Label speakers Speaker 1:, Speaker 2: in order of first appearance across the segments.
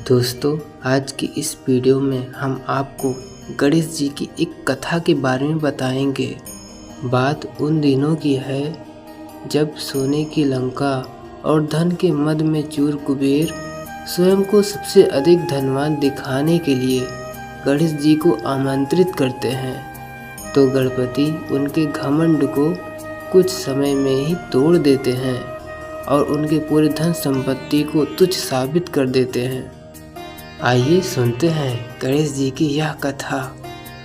Speaker 1: दोस्तों, आज की इस वीडियो में हम आपको गणेश जी की एक कथा के बारे में बताएंगे। बात उन दिनों की है जब सोने की लंका और धन के मद में चूर कुबेर स्वयं को सबसे अधिक धनवान दिखाने के लिए गणेश जी को आमंत्रित करते हैं, तो गणपति उनके घमंड को कुछ समय में ही तोड़ देते हैं और उनके पूरे धन संपत्ति को तुच्छ साबित कर देते हैं। आइए सुनते हैं गणेश जी की यह कथा।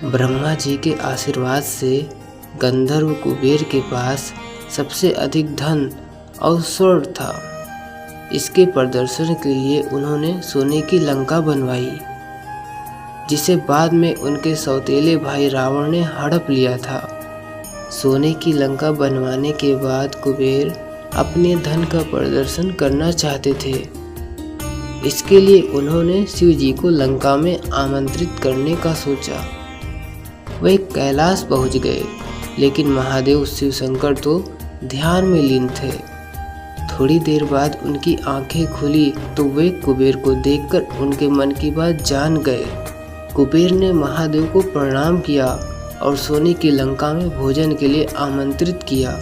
Speaker 1: ब्रह्मा जी के आशीर्वाद से गंधर्व कुबेर के पास सबसे अधिक धन और स्वर्ण था। इसके प्रदर्शन के लिए उन्होंने सोने की लंका बनवाई, जिसे बाद में उनके सौतेले भाई रावण ने हड़प लिया था। सोने की लंका बनवाने के बाद कुबेर अपने धन का प्रदर्शन करना चाहते थे। इसके लिए उन्होंने शिव जी को लंका में आमंत्रित करने का सोचा। वे कैलाश पहुंच गए, लेकिन महादेव शिव शंकर तो ध्यान में लीन थे। थोड़ी देर बाद उनकी आंखें खुली तो वे कुबेर को देखकर उनके मन की बात जान गए। कुबेर ने महादेव को प्रणाम किया और सोने की लंका में भोजन के लिए आमंत्रित किया।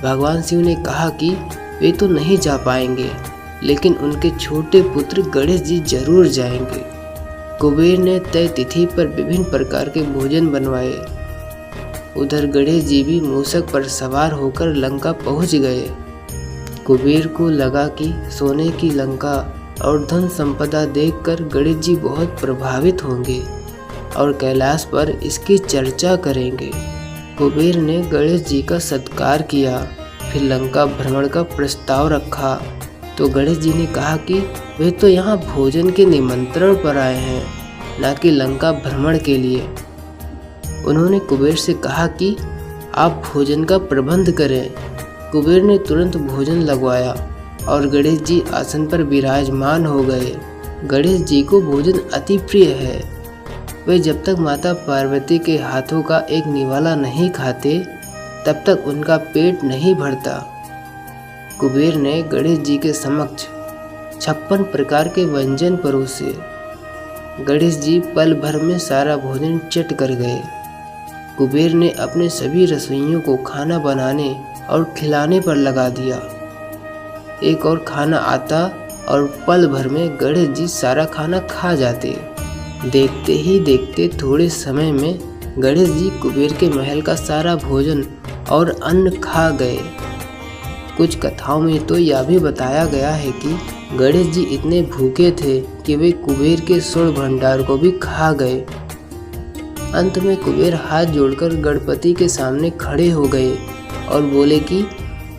Speaker 1: भगवान शिव ने कहा कि वे तो नहीं जा पाएंगे, लेकिन उनके छोटे पुत्र गणेश जी जरूर जाएंगे। कुबेर ने तय तिथि पर विभिन्न प्रकार के भोजन बनवाए। उधर गणेश जी भी मूषक पर सवार होकर लंका पहुंच गए। कुबेर को लगा कि सोने की लंका और धन संपदा देखकर गणेश जी बहुत प्रभावित होंगे और कैलाश पर इसकी चर्चा करेंगे। कुबेर ने गणेश जी का सत्कार किया, फिर लंका भ्रमण का प्रस्ताव रखा तो गणेश जी ने कहा कि वे तो यहाँ भोजन के निमंत्रण पर आए हैं, न कि लंका भ्रमण के लिए। उन्होंने कुबेर से कहा कि आप भोजन का प्रबंध करें। कुबेर ने तुरंत भोजन लगवाया और गणेश जी आसन पर विराजमान हो गए। गणेश जी को भोजन अति प्रिय है। वे जब तक माता पार्वती के हाथों का एक निवाला नहीं खाते, तब तक उनका पेट नहीं भरता। कुबेर ने गणेश जी के समक्ष 56 प्रकार के व्यंजन परोसे। गणेश जी पल भर में सारा भोजन चट कर गए। कुबेर ने अपने सभी रसोइयों को खाना बनाने और खिलाने पर लगा दिया। एक और खाना आता और पल भर में गणेश जी सारा खाना खा जाते। देखते ही देखते थोड़े समय में गणेश जी कुबेर के महल का सारा भोजन और अन्न खा गए। कुछ कथाओं में तो यह भी बताया गया है कि गणेश जी इतने भूखे थे कि वे कुबेर के स्वर्ण भंडार को भी खा गए। अंत में कुबेर हाथ जोड़कर गणपति के सामने खड़े हो गए और बोले कि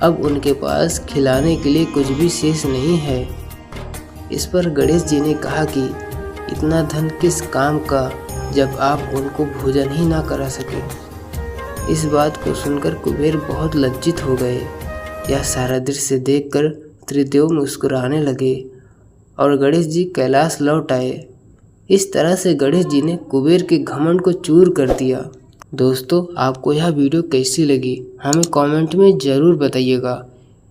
Speaker 1: अब उनके पास खिलाने के लिए कुछ भी शेष नहीं है। इस पर गणेश जी ने कहा कि इतना धन किस काम का, जब आप उनको भोजन ही ना करा सके। इस बात को सुनकर कुबेर बहुत लज्जित हो गए। यह सारा दृश्य देखकर त्रिदेव मुस्कुराने लगे और गणेश जी कैलाश लौट आए। इस तरह से गणेश जी ने कुबेर के घमंड को चूर कर दिया। दोस्तों, आपको यह वीडियो कैसी लगी हमें कमेंट में ज़रूर बताइएगा।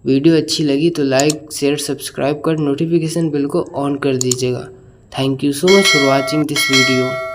Speaker 1: वीडियो अच्छी लगी तो लाइक शेयर सब्सक्राइब कर नोटिफिकेशन बेल को ऑन कर दीजिएगा। Thank you so much for watching this video.